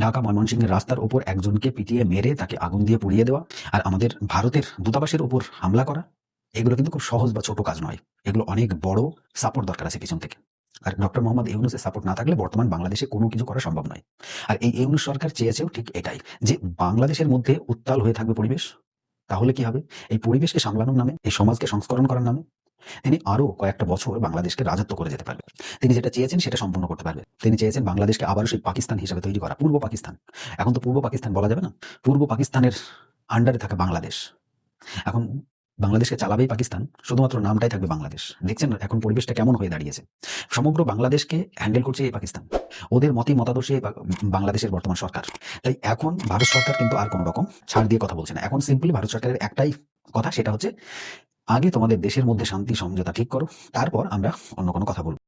ঢাকা ময়মনসিংহের রাস্তার ওপর একজনকে পিটিয়ে মেরে তাকে আগুন দিয়ে পুড়িয়ে দেওয়া আর আমাদের ভারতের দূতাবাসের ওপর হামলা করা, এগুলো কিন্তু খুব সহজ বা ছোট কাজ নয়। এগুলো অনেক বড় সাপোর্ট দরকার আছে পিছন থেকে। আর ডক্টর মোহাম্মদ ইউনূসের সাপোর্ট না থাকলে বর্তমান বাংলাদেশে কোনো কিছু করা সম্ভব নয়। আর এই ইউনূস সরকার চেয়েছেও ঠিক এটাই, যে বাংলাদেশের মধ্যে উত্তাল হয়ে থাকবে পরিবেশ। তাহলে কি হবে? এই পরিবেশকে সামলানোর নামে, এই সমাজকে সংস্করণ করার নামে তিনি আরো কয়েকটা বছর বাংলাদেশকে রাজত্ব করে যেতে পারবে। তিনি যেটা চেয়েছেন সেটা সম্পূর্ণ করতে পারবে। তিনি চেয়েছেন বাংলাদেশকে আবারও সেই পাকিস্তান হিসেবে তৈরি করা, পূর্ব পাকিস্তান। এখন তো পূর্ব পাকিস্তান বলা যাবে না। পূর্ব পাকিস্তানের আন্ডারে থাকা বাংলাদেশ। এখন বাংলাদেশকে চালাবেই পাকিস্তান, শুধুমাত্র নামটাই থাকবে বাংলাদেশ। দেখছেন এখন পরিবেশটা কেমন হয়ে দাঁড়িয়েছে? সমগ্র বাংলাদেশকে হ্যান্ডেল করছে এই পাকিস্তান। ওদের মতাদর্শে বাংলাদেশের বর্তমান সরকার। তাই এখন ভারত সরকার কিন্তু আর কোনো রকম ছাড় দিয়ে কথা বলছে না। এখন সিম্পলি ভারত সরকারের একটাই কথা, সেটা হচ্ছে আগে তোমাদের দেশের মধ্যে শান্তি সমঝোতা ঠিক করো, তারপর আমরা অন্য কোনো কথা বলবো।